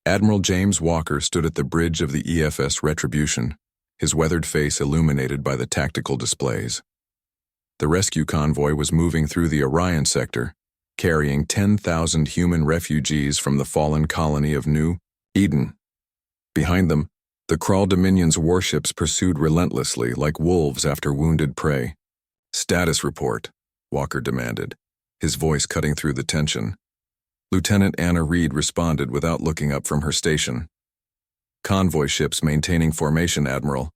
Admiral James Walker stood at the bridge of the EFS Retribution, his weathered face illuminated by the tactical displays. The rescue convoy was moving through the Orion sector, carrying 10,000 human refugees from the fallen colony of New Eden. Behind them, the Krull Dominion's warships pursued relentlessly like wolves after wounded prey. "Status report," Walker demanded, his voice cutting through the tension. Lieutenant Anna Reed responded without looking up from her station. "Convoy ships maintaining formation, Admiral.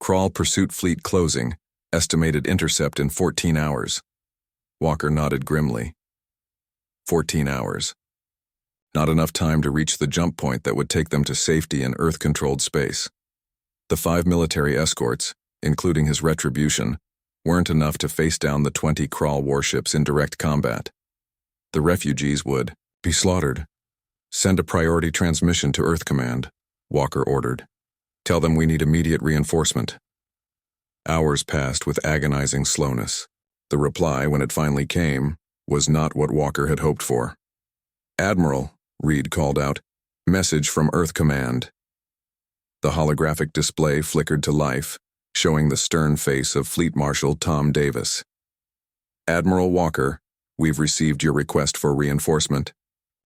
Krull pursuit fleet closing. Estimated intercept in 14 hours. Walker nodded grimly. 14 hours. Not enough time to reach the jump point that would take them to safety in Earth-controlled space. The 5 military escorts, including his Retribution, weren't enough to face down the 20 Krull warships in direct combat. The refugees would be slaughtered. "Send a priority transmission to Earth Command," Walker ordered. "Tell them we need immediate reinforcement." Hours passed with agonizing slowness. The reply, when it finally came, was not what Walker had hoped for. "Admiral," Reed called out, "message from Earth Command." The holographic display flickered to life, showing the stern face of Fleet Marshal Tom Davis. "Admiral Walker, we've received your request for reinforcement.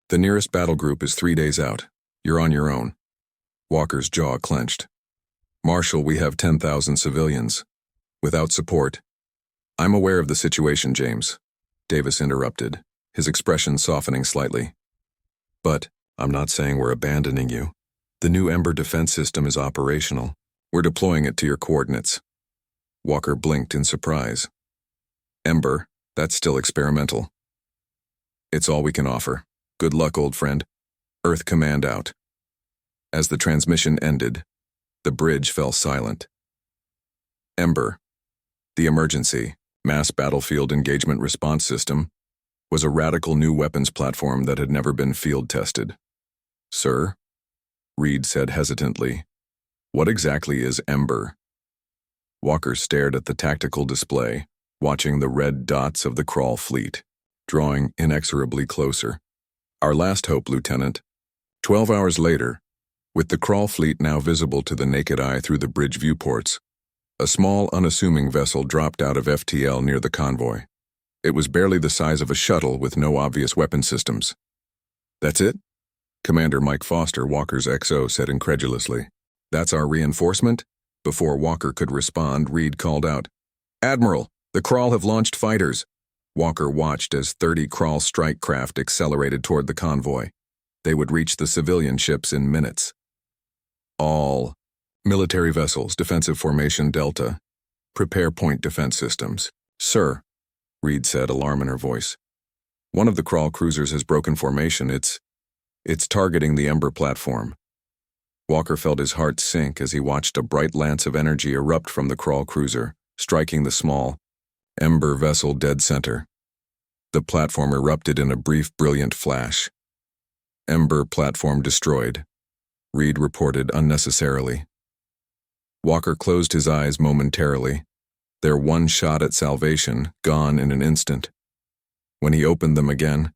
The nearest battle group is 3 days out. You're on your own." Walker's jaw clenched. "Marshal, we have 10,000 civilians. Without support." "I'm aware of the situation, James," Davis interrupted, his expression softening slightly. "But I'm not saying we're abandoning you. The new Ember defense system is operational. We're deploying it to your coordinates." Walker blinked in surprise. "Ember, that's still experimental." "It's all we can offer. Good luck, old friend. Earth Command out." As the transmission ended, the bridge fell silent. Ember, the emergency, mass battlefield engagement response system, was a radical new weapons platform that had never been field tested. "Sir?" Reed said hesitantly. "What exactly is Ember?" Walker stared at the tactical display, watching the red dots of the Krull fleet, drawing inexorably closer. "Our last hope, Lieutenant." 12 hours later, with the Krull fleet now visible to the naked eye through the bridge viewports, a small, unassuming vessel dropped out of FTL near the convoy. It was barely the size of a shuttle with no obvious weapon systems. "That's it?" Commander Mike Foster, Walker's XO, said incredulously. "That's our reinforcement?" Before Walker could respond, Reed called out, "Admiral, the Krull have launched fighters." Walker watched as 30 Krull strike craft accelerated toward the convoy. They would reach the civilian ships in minutes. "All military vessels, defensive formation Delta. Prepare point defense systems." "Sir," Reed said, alarm in her voice. "One of the Krull cruisers has broken formation. It's targeting the Ember platform." Walker felt his heart sink as he watched a bright lance of energy erupt from the Krull cruiser, striking the small Ember vessel dead center. The platform erupted in a brief, brilliant flash. "Ember platform destroyed," Reed reported unnecessarily. Walker closed his eyes momentarily, their one shot at salvation gone in an instant. When he opened them again,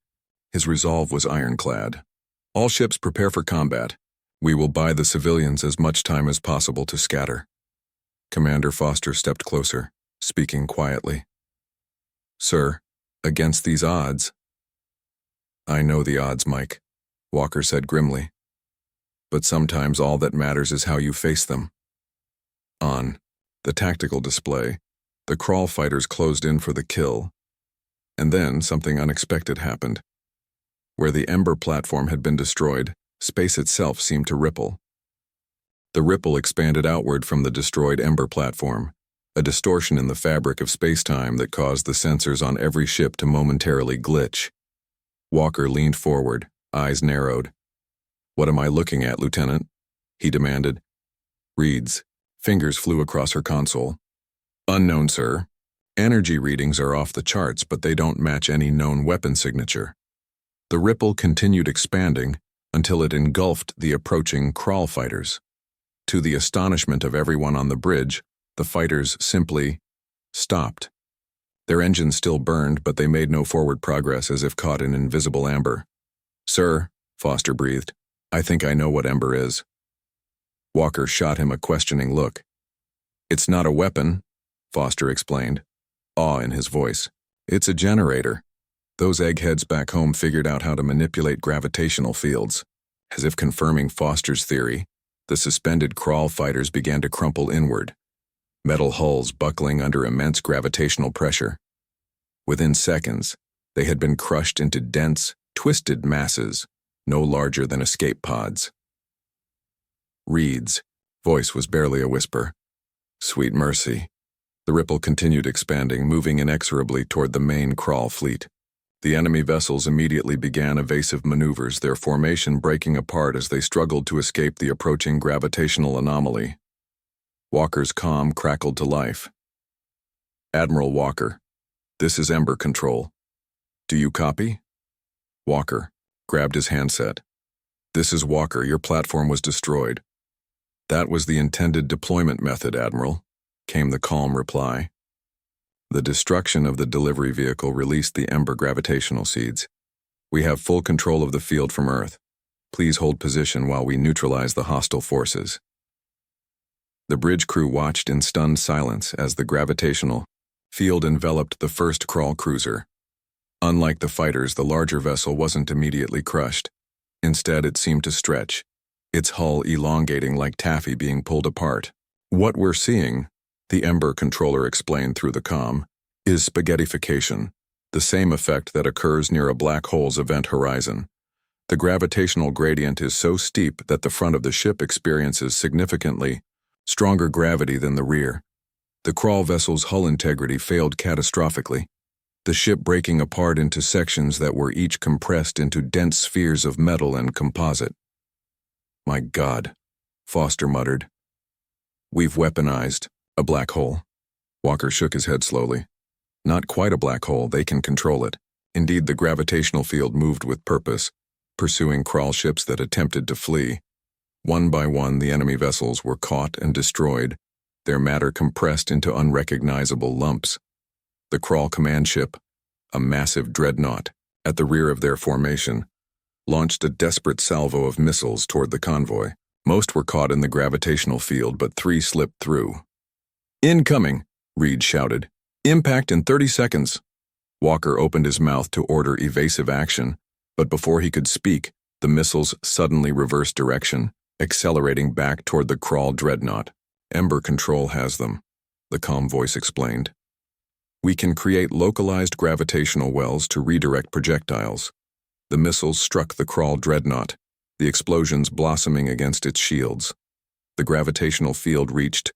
his resolve was ironclad. "All ships prepare for combat. We will buy the civilians as much time as possible to scatter." Commander Foster stepped closer, speaking quietly. "Sir, against these odds—" "I know the odds, Mike," Walker said grimly. "But sometimes all that matters is how you face them." On the tactical display, the Krull fighters closed in for the kill. And then something unexpected happened. Where the Ember platform had been destroyed, space itself seemed to ripple. The ripple expanded outward from the destroyed Ember platform, a distortion in the fabric of space-time that caused the sensors on every ship to momentarily glitch. Walker leaned forward, eyes narrowed. "What am I looking at, Lieutenant?" he demanded. Reed's fingers flew across her console. "Unknown, sir. Energy readings are off the charts, but they don't match any known weapon signature." The ripple continued expanding until it engulfed the approaching Krull fighters. To the astonishment of everyone on the bridge, the fighters simply stopped. Their engines still burned, but they made no forward progress, as if caught in invisible amber. "Sir," Foster breathed, I think I know what Ember is. Walker shot him a questioning look. It's not a weapon, Foster explained, awe in his voice. It's a generator. Those eggheads back home figured out how to manipulate gravitational fields. As if confirming Foster's theory, the suspended crawl fighters began to crumple inward, metal hulls buckling under immense gravitational pressure. Within seconds, they had been crushed into dense, twisted masses, no larger than escape pods. Reed's voice was barely a whisper. Sweet mercy. The ripple continued expanding, moving inexorably toward the main crawl fleet. The enemy vessels immediately began evasive maneuvers, their formation breaking apart as they struggled to escape the approaching gravitational anomaly. Walker's comm crackled to life. Admiral Walker, this is Ember Control. Do you copy? Walker grabbed his handset. This is Walker, your platform was destroyed. That was the intended deployment method, Admiral, came the calm reply. The destruction of the delivery vehicle released the Ember gravitational seeds. We have full control of the field from Earth. Please hold position while we neutralize the hostile forces. The bridge crew watched in stunned silence as the gravitational field enveloped the first crawl cruiser. Unlike the fighters, the larger vessel wasn't immediately crushed. Instead, it seemed to stretch, its hull elongating like taffy being pulled apart. What we're seeing, the Ember controller explained through the comm, is spaghettification, the same effect that occurs near a black hole's event horizon. The gravitational gradient is so steep that the front of the ship experiences significantly stronger gravity than the rear. The crawl vessel's hull integrity failed catastrophically, the ship breaking apart into sections that were each compressed into dense spheres of metal and composite. My God, Foster muttered. We've weaponized a black hole. Walker shook his head slowly. Not quite a black hole, they can control it. Indeed, the gravitational field moved with purpose, pursuing crawl ships that attempted to flee. One by one, the enemy vessels were caught and destroyed, their matter compressed into unrecognizable lumps. The crawl command ship, a massive dreadnought, at the rear of their formation, launched a desperate salvo of missiles toward the convoy. Most were caught in the gravitational field, but 3 slipped through. Incoming, Reed shouted. Impact in 30 seconds. Walker opened his mouth to order evasive action, but before he could speak, the missiles suddenly reversed direction, accelerating back toward the crawl dreadnought. Ember Control has them, the calm voice explained. We can create localized gravitational wells to redirect projectiles. The missiles struck the crawl dreadnought, the explosions blossoming against its shields. The gravitational field reached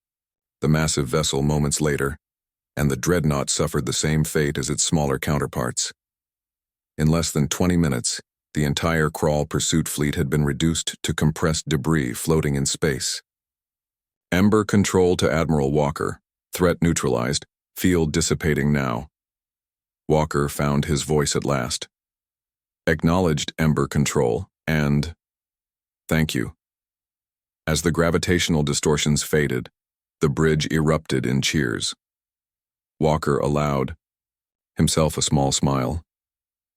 the massive vessel moments later, and the dreadnought suffered the same fate as its smaller counterparts. In less than 20 minutes, the entire crawl pursuit fleet had been reduced to compressed debris floating in space. Ember Control to Admiral Walker, threat neutralized, field dissipating now. Walker found his voice at last. Acknowledged, Ember Control, and thank you. As the gravitational distortions faded, the bridge erupted in cheers. Walker allowed himself a small smile.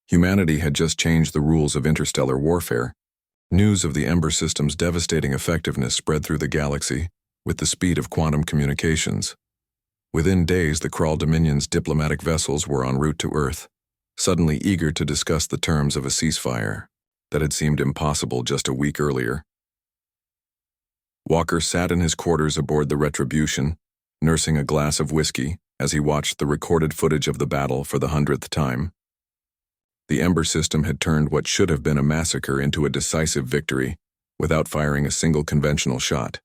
Humanity had just changed the rules of interstellar warfare. News of the Ember system's devastating effectiveness spread through the galaxy with the speed of quantum communications. Within days, the Crawl Dominion's diplomatic vessels were en route to Earth, suddenly eager to discuss the terms of a ceasefire that had seemed impossible just a week earlier. Walker sat in his quarters aboard the Retribution, nursing a glass of whiskey as he watched the recorded footage of the battle for the 100th time. The Ember system had turned what should have been a massacre into a decisive victory without firing a single conventional shot.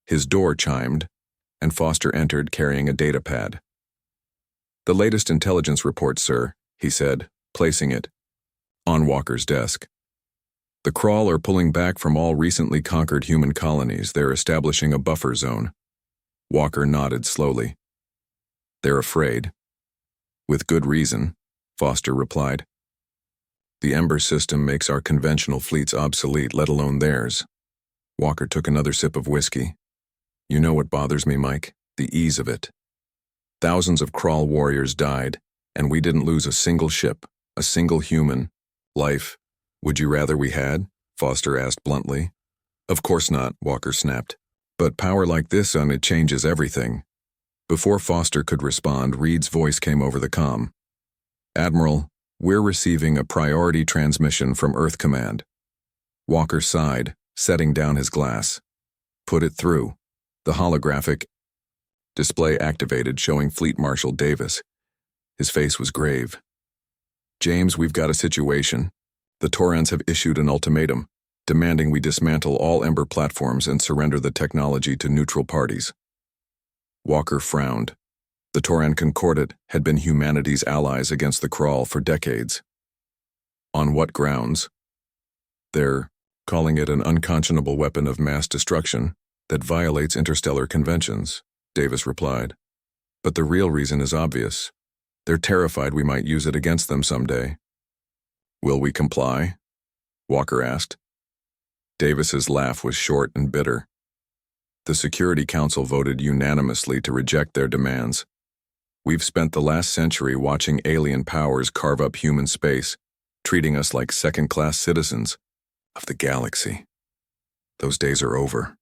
His door chimed, and Foster entered carrying a data pad. The latest intelligence report, sir, he said, placing it on Walker's desk. The Crawl are pulling back from all recently conquered human colonies. They're establishing a buffer zone. Walker nodded slowly. They're afraid. With good reason, Foster replied. The Ember system makes our conventional fleets obsolete, let alone theirs. Walker took another sip of whiskey. You know what bothers me, Mike? The ease of it. Thousands of Crawl warriors died, and we didn't lose a single ship, a single human life. Would you rather we had? Foster asked bluntly. Of course not, Walker snapped. But power like this it changes everything. Before Foster could respond, Reed's voice came over the comm. Admiral, we're receiving a priority transmission from Earth Command. Walker sighed, setting down his glass. Put it through. The holographic display activated, showing Fleet Marshal Davis. His face was grave. James, we've got a situation. The Taurans have issued an ultimatum, demanding we dismantle all Ember platforms and surrender the technology to neutral parties. Walker frowned. The Tauran Concordat had been humanity's allies against the Crawl for decades. On what grounds? They're calling it an unconscionable weapon of mass destruction that violates interstellar conventions, Davis replied. But the real reason is obvious. They're terrified we might use it against them someday. Will we comply? Walker asked. Davis's laugh was short and bitter. The Security Council voted unanimously to reject their demands. We've spent the last century watching alien powers carve up human space, treating us like second-class citizens of the galaxy. Those days are over.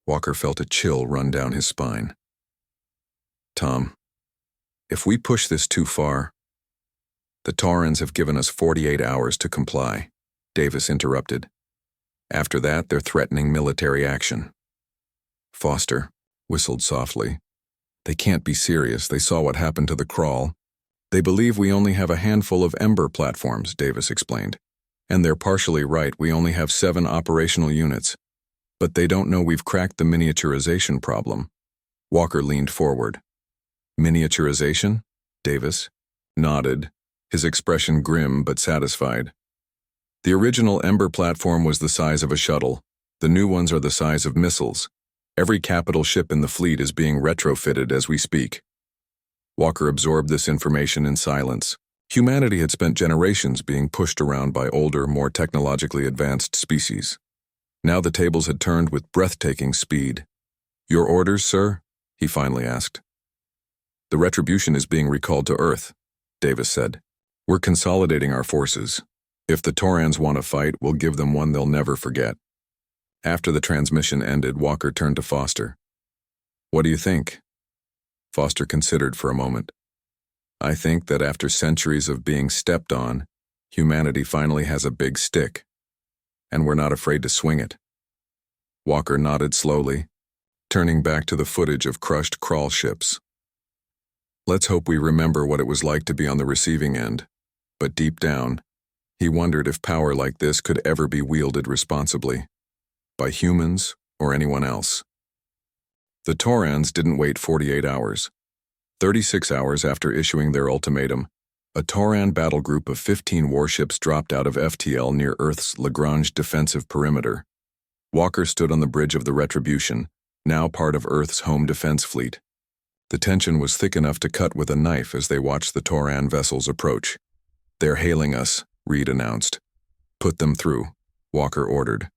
Walker felt a chill run down his spine. Tom, if we push this too far... The Taurans have given us 48 hours to comply, Davis interrupted. After that, they're threatening military action. Foster whistled softly. They can't be serious. They saw what happened to the Crawl. They believe we only have a handful of Ember platforms, Davis explained. And they're partially right, we only have 7 operational units. But they don't know we've cracked the miniaturization problem. Walker leaned forward. Miniaturization? Davis nodded, his expression grim but satisfied. The original Ember platform was the size of a shuttle. The new ones are the size of missiles. Every capital ship in the fleet is being retrofitted as we speak. Walker absorbed this information in silence. Humanity had spent generations being pushed around by older, more technologically advanced species. Now the tables had turned with breathtaking speed. Your orders, sir? He finally asked. The retribution is being recalled to Earth, Davis said. We're consolidating our forces. If the Taurans want to fight, we'll give them one they'll never forget. After the transmission ended, Walker turned to Foster. What do you think? Foster considered for a moment. I think that after centuries of being stepped on, humanity finally has a big stick. And we're not afraid to swing it. Walker nodded slowly, turning back to the footage of crushed Crawl ships. Let's hope we remember what it was like to be on the receiving end. But deep down, he wondered if power like this could ever be wielded responsibly, by humans or anyone else. The Taurans didn't wait 48 hours. 36 hours after issuing their ultimatum, a Tauran battle group of 15 warships dropped out of FTL near Earth's Lagrange defensive perimeter. Walker stood on the bridge of the Retribution, now part of Earth's home defense fleet. The tension was thick enough to cut with a knife as they watched the Tauran vessels approach. They're hailing us, Reed announced. Put them through, Walker ordered.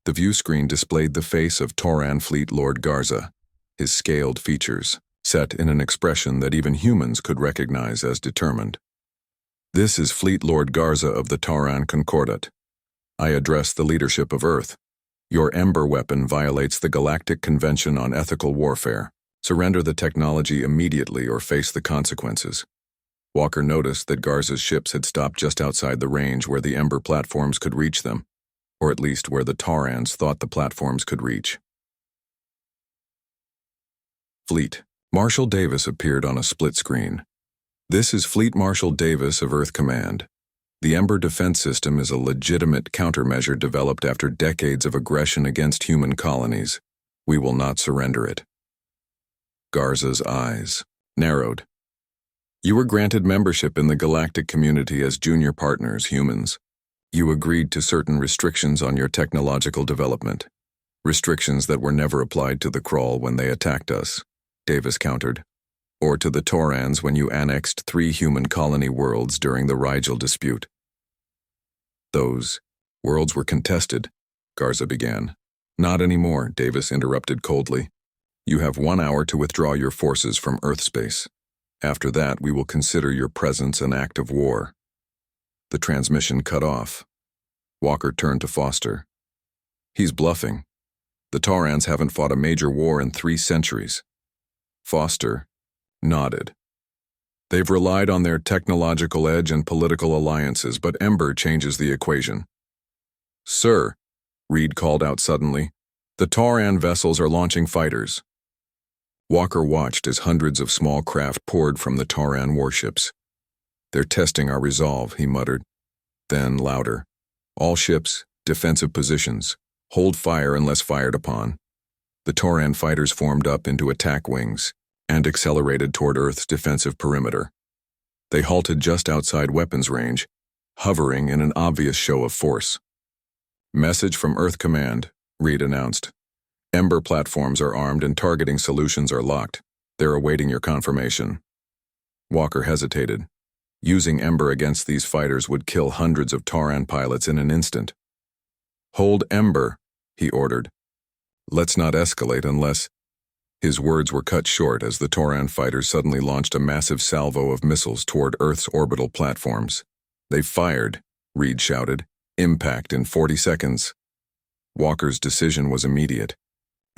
The view screen displayed the face of Tauran Fleet Lord Garza, his scaled features set in an expression that even humans could recognize as determined. This is Fleet Lord Garza of the Tauran Concordat. I address the leadership of Earth. Your Ember weapon violates the Galactic Convention on Ethical Warfare. Surrender the technology immediately or face the consequences. Walker noticed that Garza's ships had stopped just outside the range where the Ember platforms could reach them, or at least where the Taurans thought the platforms could reach. Fleet Marshal Davis appeared on a split screen. This is Fleet Marshal Davis of Earth Command. The Ember defense system is a legitimate countermeasure developed after decades of aggression against human colonies. We will not surrender it. Garza's eyes narrowed. You were granted membership in the galactic community as junior partners, humans. You agreed to certain restrictions on your technological development. Restrictions that were never applied to the Crawl when they attacked us, Davis countered. Or to the Taurans when you annexed 3 human colony worlds during the Rigel dispute. Those worlds were contested, Garza began. Not anymore, Davis interrupted coldly. You have 1 hour to withdraw your forces from Earth space. After that, we will consider your presence an act of war. The transmission cut off. Walker turned to Foster. He's bluffing. The Taurans haven't fought a major war in 3 centuries. Foster nodded. They've relied on their technological edge and political alliances, but Ember changes the equation. Sir, Reed called out suddenly, the Tauran vessels are launching fighters. Walker watched as hundreds of small craft poured from the Tauran warships. They're testing our resolve, he muttered. Then, louder. All ships, defensive positions. Hold fire unless fired upon. The Tauran fighters formed up into attack wings and accelerated toward Earth's defensive perimeter. They halted just outside weapons range, hovering in an obvious show of force. Message from Earth Command, Reed announced. Ember platforms are armed and targeting solutions are locked. They're awaiting your confirmation. Walker hesitated. Using Ember against these fighters would kill hundreds of Tauran pilots in an instant. Hold Ember, he ordered. Let's not escalate unless... His words were cut short as the Tauran fighters suddenly launched a massive salvo of missiles toward Earth's orbital platforms. They fired, Reed shouted. Impact in 40 seconds. Walker's decision was immediate.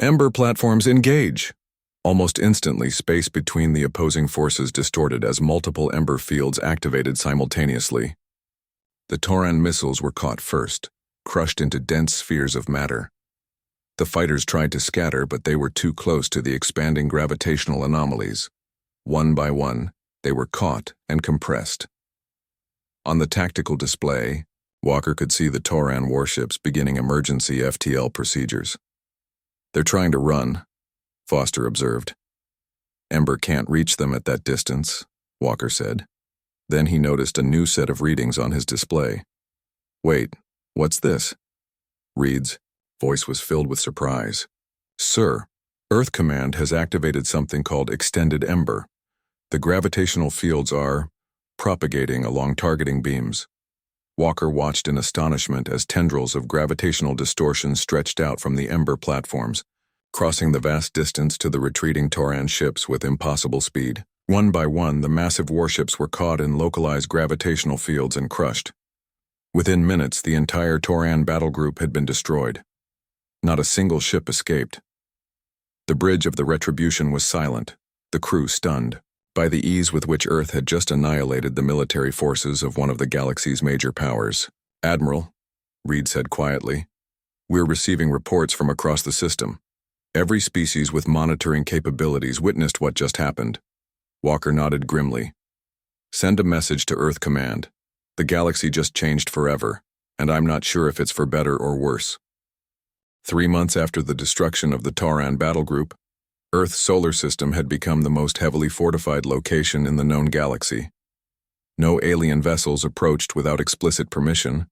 Ember platforms engage! Almost instantly, space between the opposing forces distorted as multiple Ember fields activated simultaneously. The Tauran missiles were caught first, crushed into dense spheres of matter. The fighters tried to scatter, but they were too close to the expanding gravitational anomalies. One by one, they were caught and compressed. On the tactical display, Walker could see the Tauran warships beginning emergency FTL procedures. They're trying to run, Foster observed. Ember can't reach them at that distance, Walker said. Then he noticed a new set of readings on his display. Wait, what's this? Reed's voice was filled with surprise. Sir, Earth Command has activated something called Extended Ember. The gravitational fields are propagating along targeting beams. Walker watched in astonishment as tendrils of gravitational distortion stretched out from the Ember platforms, crossing the vast distance to the retreating Tauran ships with impossible speed. One by one, the massive warships were caught in localized gravitational fields and crushed. Within minutes, the entire Tauran battle group had been destroyed. Not a single ship escaped. The bridge of the Retribution was silent, the crew stunned by the ease with which Earth had just annihilated the military forces of one of the galaxy's major powers. Admiral, Reed said quietly, we're receiving reports from across the system. Every species with monitoring capabilities witnessed what just happened. Walker nodded grimly. Send a message to Earth Command. The galaxy just changed forever, and I'm not sure if it's for better or worse. 3 months after the destruction of the Tauran battle group, Earth's solar system had become the most heavily fortified location in the known galaxy. No alien vessels approached without explicit permission,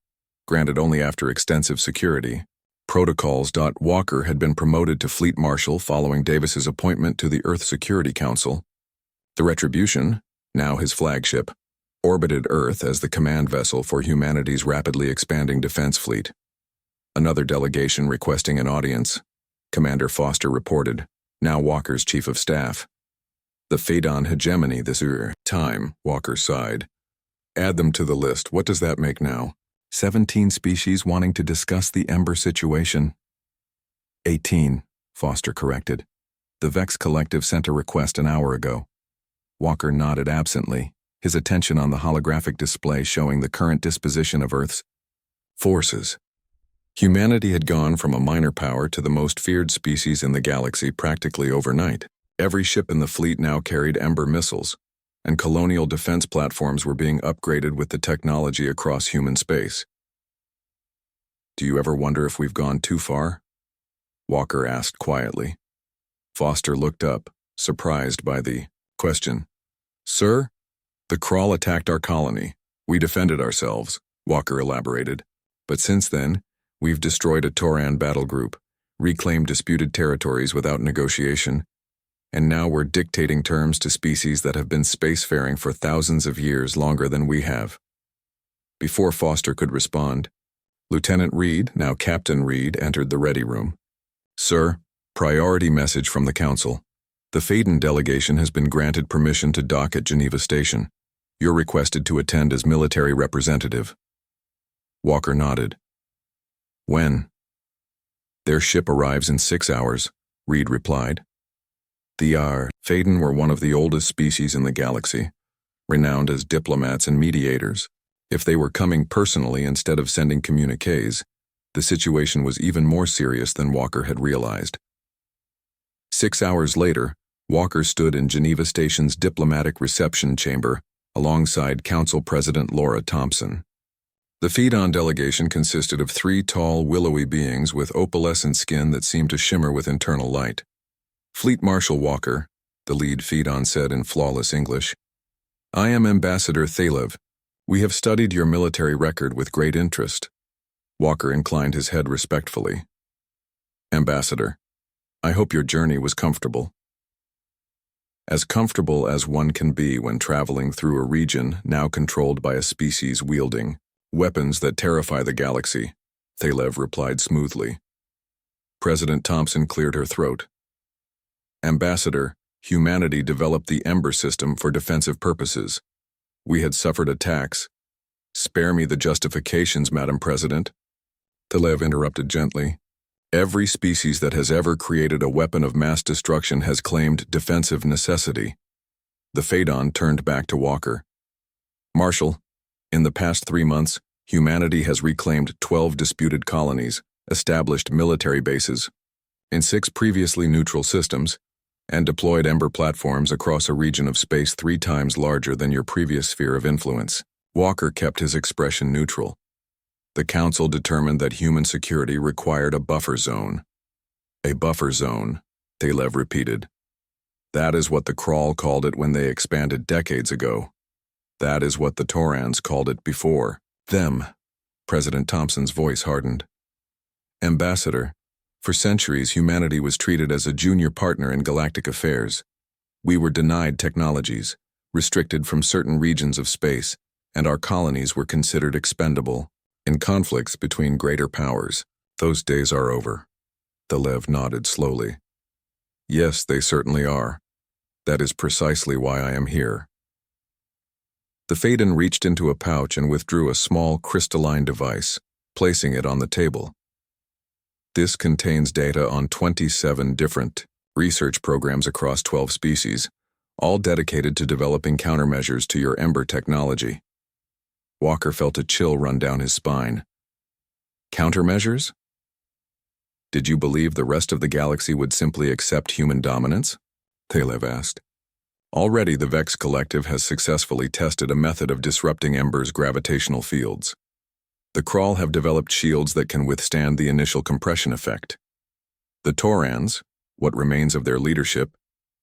granted only after extensive security. Protocols. Walker had been promoted to Fleet Marshal following Davis's appointment to the Earth Security Council. The Retribution, now his flagship, orbited Earth as the command vessel for humanity's rapidly expanding defense fleet. Another delegation requesting an audience, Commander Foster reported, now Walker's chief of staff. The Phaedon hegemony this time, Walker sighed. Add them to the list. What does that make now? 17 species wanting to discuss the Ember situation. 18, Foster corrected. The Vex Collective sent a request an hour ago. Walker nodded absently, his attention on the holographic display showing the current disposition of Earth's forces. Humanity had gone from a minor power to the most feared species in the galaxy practically overnight. Every ship in the fleet now carried Ember missiles, and colonial defense platforms were being upgraded with the technology across human space. Do you ever wonder if we've gone too far? Walker asked quietly. Foster looked up, surprised by the question. Sir, the Kraul attacked our colony. We defended ourselves, Walker elaborated. But since then, we've destroyed a Tauran battle group, reclaimed disputed territories without negotiation, and now we're dictating terms to species that have been spacefaring for thousands of years longer than we have. Before Foster could respond, Lieutenant Reed, now Captain Reed, entered the ready room. Sir, priority message from the Council. The Phaedon delegation has been granted permission to dock at Geneva Station. You're requested to attend as military representative. Walker nodded. When? Their ship arrives in 6 hours, Reed replied. The Faden were one of the oldest species in the galaxy, renowned as diplomats and mediators. If they were coming personally instead of sending communiques, the situation was even more serious than Walker had realized. 6 hours later, Walker stood in Geneva Station's diplomatic reception chamber alongside Council President Laura Thompson. The Phaedon delegation consisted of 3 tall, willowy beings with opalescent skin that seemed to shimmer with internal light. Fleet Marshal Walker, the lead Phaedon said in flawless English, I am Ambassador Thalev. We have studied your military record with great interest. Walker inclined his head respectfully. Ambassador, I hope your journey was comfortable. As comfortable as one can be when traveling through a region now controlled by a species wielding weapons that terrify the galaxy, Thalev replied smoothly. President Thompson cleared her throat. Ambassador, humanity developed the Ember system for defensive purposes. We had suffered attacks. Spare me the justifications, Madam President. Thalev interrupted gently. Every species that has ever created a weapon of mass destruction has claimed defensive necessity. The Phaedon turned back to Walker. Marshal, in the past 3 months, humanity has reclaimed 12 disputed colonies, established military bases in 6 previously neutral systems, and deployed Ember platforms across a region of space 3 times larger than your previous sphere of influence. Walker kept his expression neutral. The Council determined that human security required a buffer zone. A buffer zone, Thalev repeated. That is what the Crawl called it when they expanded decades ago. That is what the Torans called it before them. President Thompson's voice hardened. Ambassador, for centuries humanity was treated as a junior partner in galactic affairs. We were denied technologies, restricted from certain regions of space, and our colonies were considered expendable. In conflicts between greater powers, those days are over. Thalev nodded slowly. Yes, they certainly are. That is precisely why I am here. The Phaedon reached into a pouch and withdrew a small crystalline device, placing it on the table. This contains data on 27 different research programs across 12 species, all dedicated to developing countermeasures to your Ember technology. Walker felt a chill run down his spine. Countermeasures? Did you believe the rest of the galaxy would simply accept human dominance? Thalev asked. Already the Vex Collective has successfully tested a method of disrupting Ember's gravitational fields. The Crawl have developed shields that can withstand the initial compression effect. The Torans, what remains of their leadership,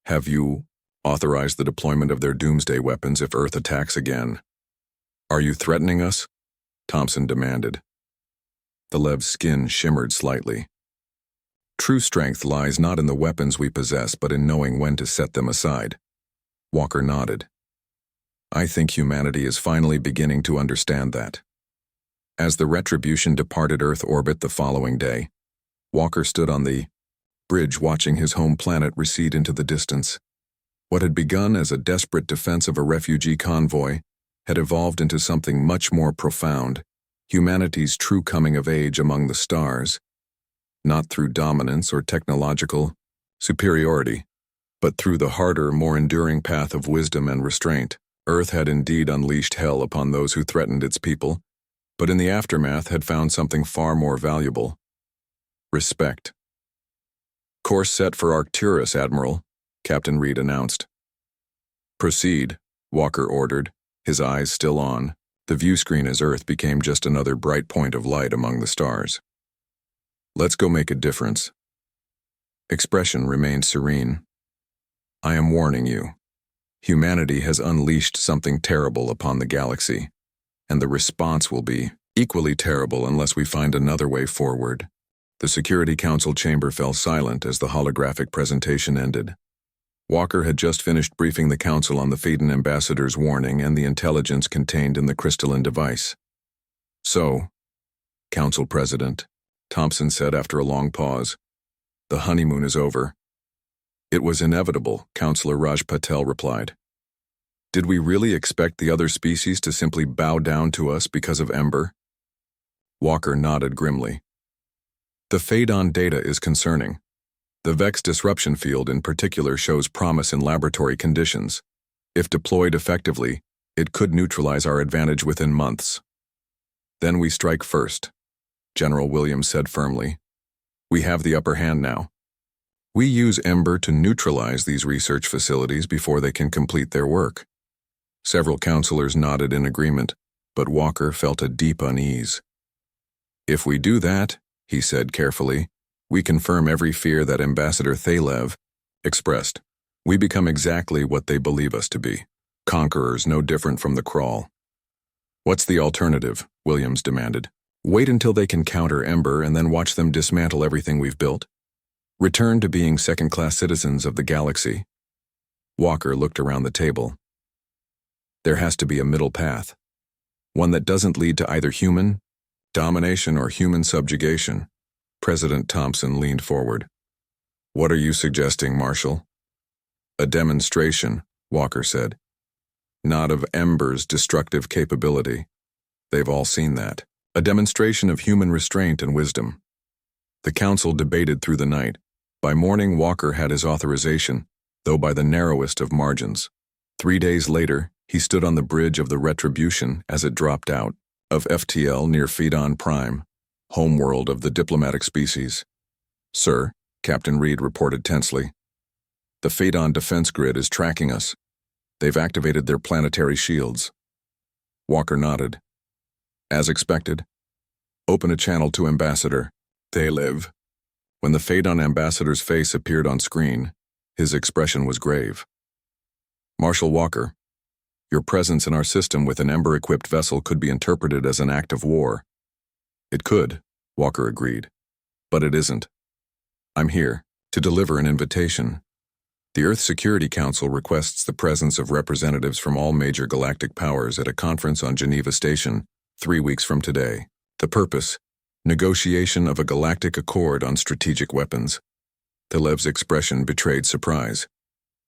have you authorized the deployment of their doomsday weapons if Earth attacks again. Are you threatening us? Thompson demanded. Thalev's skin shimmered slightly. True strength lies not in the weapons we possess, but in knowing when to set them aside. Walker nodded. I think humanity is finally beginning to understand that. As the Retribution departed Earth orbit the following day, Walker stood on the bridge watching his home planet recede into the distance. What had begun as a desperate defense of a refugee convoy had evolved into something much more profound, humanity's true coming of age among the stars, not through dominance or technological superiority, but through the harder, more enduring path of wisdom and restraint. Earth had indeed unleashed hell upon those who threatened its people, but in the aftermath had found something far more valuable: respect. Course set for Arcturus, Admiral, Captain Reed announced. Proceed, Walker ordered, his eyes still on. The view screen as Earth became just another bright point of light among the stars. Let's go make a difference. Expression remained serene. I am warning you. Humanity has unleashed something terrible upon the galaxy, and the response will be equally terrible unless we find another way forward. The Security Council chamber fell silent as the holographic presentation ended. Walker had just finished briefing the Council on the Phaedon ambassador's warning and the intelligence contained in the crystalline device. So, Council President, Thompson said after a long pause, the honeymoon is over. It was inevitable, Councillor Raj Patel replied. Did we really expect the other species to simply bow down to us because of Ember? Walker nodded grimly. The Phaedon data is concerning. The Vex disruption field in particular shows promise in laboratory conditions. If deployed effectively, it could neutralize our advantage within months. Then we strike first, General Williams said firmly. We have the upper hand now. We use Ember to neutralize these research facilities before they can complete their work. Several counselors nodded in agreement, but Walker felt a deep unease. If we do that, he said carefully, we confirm every fear that Ambassador Thalev expressed. We become exactly what they believe us to be, conquerors no different from the Crawl. What's the alternative? Williams demanded. Wait until they can counter Ember and then watch them dismantle everything we've built? Return to being second-class citizens of the galaxy? Walker looked around the table. There has to be a middle path, one that doesn't lead to either human domination or human subjugation. President Thompson leaned forward. What are you suggesting, Marshal? A demonstration, Walker said. Not of Ember's destructive capability. They've all seen that. A demonstration of human restraint and wisdom. The council debated through the night. By morning, Walker had his authorization, though by the narrowest of margins. 3 days later, he stood on the bridge of the Retribution as it dropped out of FTL near Phaedon Prime, homeworld of the diplomatic species. Sir, Captain Reed reported tensely. The Phaedon defense grid is tracking us. They've activated their planetary shields. Walker nodded. As expected. Open a channel to Ambassador. They live. When the Phaedon ambassador's face appeared on screen, his expression was grave. Marshal Walker, your presence in our system with an Ember-equipped vessel could be interpreted as an act of war. It could, Walker agreed. But it isn't. I'm here to deliver an invitation. The Earth Security Council requests the presence of representatives from all major galactic powers at a conference on Geneva Station 3 weeks from today. The purpose: negotiation of a galactic accord on strategic weapons. Thalev's expression betrayed surprise.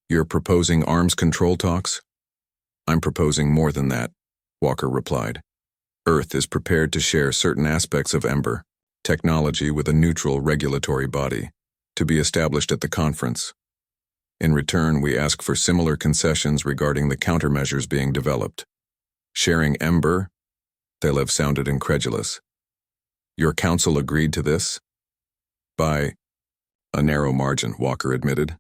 You're proposing arms control talks? I'm proposing more than that, Walker replied. Earth is prepared to share certain aspects of Ember, technology with a neutral regulatory body, to be established at the conference. In return, we ask for similar concessions regarding the countermeasures being developed. Sharing Ember? Thalev sounded incredulous. Your council agreed to this? By a narrow margin, Walker admitted.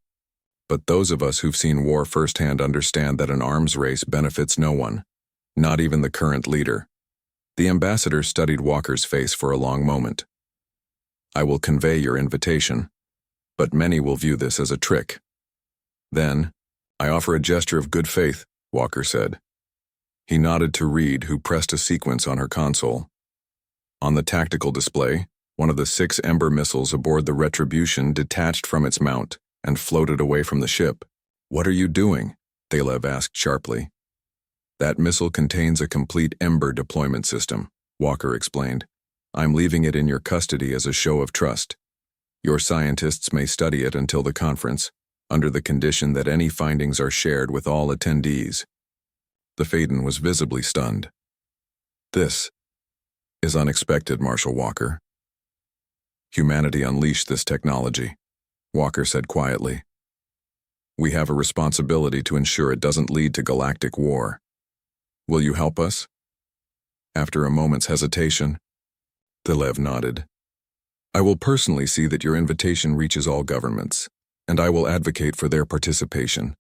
But those of us who've seen war firsthand understand that an arms race benefits no one, not even the current leader. The ambassador studied Walker's face for a long moment. I will convey your invitation, but many will view this as a trick. Then, I offer a gesture of good faith, Walker said. He nodded to Reed, who pressed a sequence on her console. On the tactical display, one of the 6 Ember missiles aboard the Retribution detached from its mount and floated away from the ship. What are you doing? Thalev asked sharply. That missile contains a complete Ember deployment system, Walker explained. I'm leaving it in your custody as a show of trust. Your scientists may study it until the conference, under the condition that any findings are shared with all attendees. The Phaedon was visibly stunned. This is unexpected, Marshal Walker. Humanity unleashed this technology, Walker said quietly. We have a responsibility to ensure it doesn't lead to galactic war. Will you help us? After a moment's hesitation, Thalev nodded. I will personally see that your invitation reaches all governments, and I will advocate for their participation.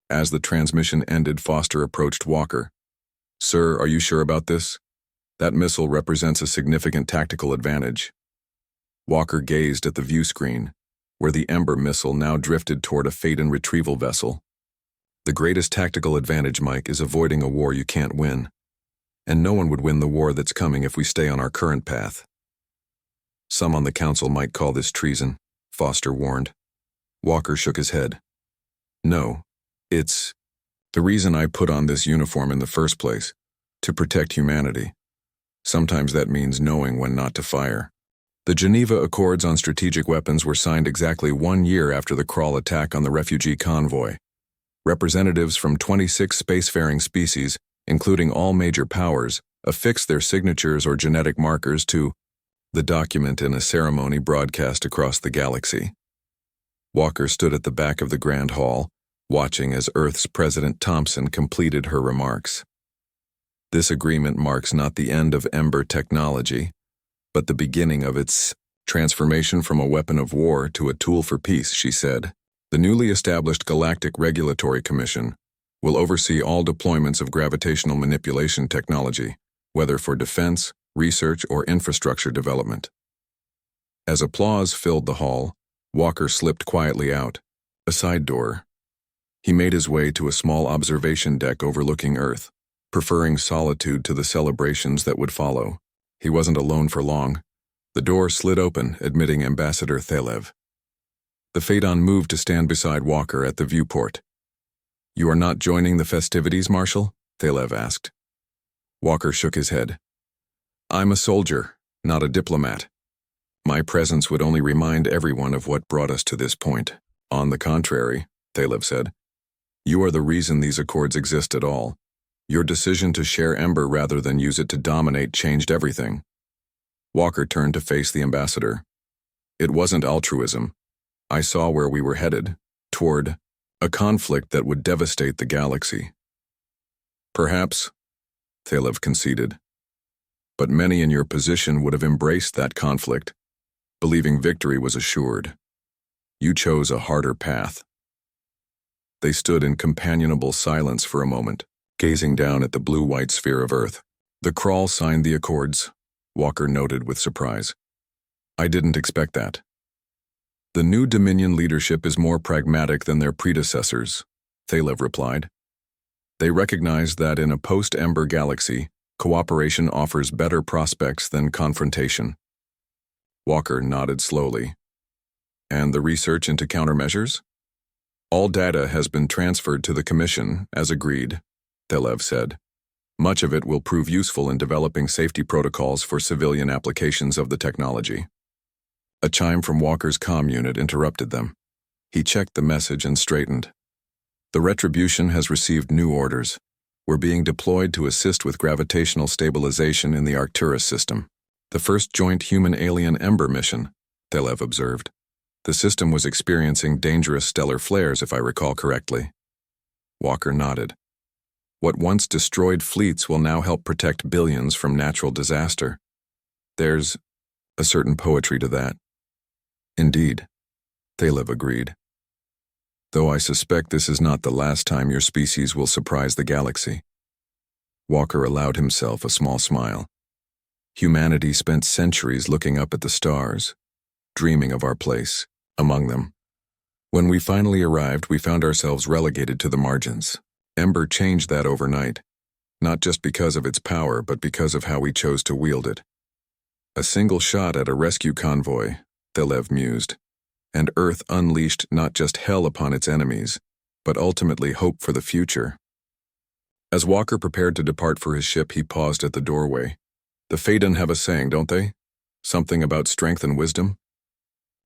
As the transmission ended, Foster approached Walker. Sir, are you sure about this? That missile represents a significant tactical advantage. Walker gazed at the view screen, where the Ember missile now drifted toward a Phaedon retrieval vessel. The greatest tactical advantage, Mike, is avoiding a war you can't win. And no one would win the war that's coming if we stay on our current path. Some on the council might call this treason, Foster warned. Walker shook his head. No, it's the reason I put on this uniform in the first place, to protect humanity. Sometimes that means knowing when not to fire. The Geneva Accords on Strategic Weapons were signed exactly 1 year after the Crawl attack on the refugee convoy. Representatives from 26 spacefaring species, including all major powers, affixed their signatures or genetic markers to the document in a ceremony broadcast across the galaxy. Walker stood at the back of the Grand Hall, watching as Earth's President Thompson completed her remarks. This agreement marks not the end of Ember technology, but the beginning of its transformation from a weapon of war to a tool for peace, she said. The newly established Galactic Regulatory Commission will oversee all deployments of gravitational manipulation technology, whether for defense, research, or infrastructure development. As applause filled the hall, Walker slipped quietly out, a side door. He made his way to a small observation deck overlooking Earth, preferring solitude to the celebrations that would follow. He wasn't alone for long. The door slid open, admitting Ambassador Thalev. The Phaedon moved to stand beside Walker at the viewport. "You are not joining the festivities, Marshal?" Thalev asked. Walker shook his head. "I'm a soldier, not a diplomat. My presence would only remind everyone of what brought us to this point." "On the contrary," Thalev said, "you are the reason these accords exist at all. Your decision to share Ember rather than use it to dominate changed everything." Walker turned to face the ambassador. "It wasn't altruism. I saw where we were headed, toward a conflict that would devastate the galaxy." "Perhaps," Thalev conceded, "but many in your position would have embraced that conflict, believing victory was assured. You chose a harder path." They stood in companionable silence for a moment, gazing down at the blue-white sphere of Earth. "The Crawl signed the accords," Walker noted with surprise. "I didn't expect that." "The new Dominion leadership is more pragmatic than their predecessors," Thalev replied. "They recognize that in a post-Ember galaxy, cooperation offers better prospects than confrontation." Walker nodded slowly. "And the research into countermeasures?" "All data has been transferred to the Commission, as agreed," Thalev said. "Much of it will prove useful in developing safety protocols for civilian applications of the technology." A chime from Walker's comm unit interrupted them. He checked the message and straightened. "The Retribution has received new orders. We're being deployed to assist with gravitational stabilization in the Arcturus system. The first joint human-alien Ember mission," Thalev observed. "The system was experiencing dangerous stellar flares, if I recall correctly." Walker nodded. "What once destroyed fleets will now help protect billions from natural disaster. There's a certain poetry to that." "Indeed," Thalev agreed. "Though I suspect this is not the last time your species will surprise the galaxy." Walker allowed himself a small smile. "Humanity spent centuries looking up at the stars, dreaming of our place among them. When we finally arrived, we found ourselves relegated to the margins. Ember changed that overnight, not just because of its power, but because of how we chose to wield it. A single shot at a rescue convoy," Thalev mused, "and Earth unleashed not just hell upon its enemies, but ultimately hope for the future." As Walker prepared to depart for his ship, he paused at the doorway. "The Phaedon have a saying, don't they? Something about strength and wisdom?"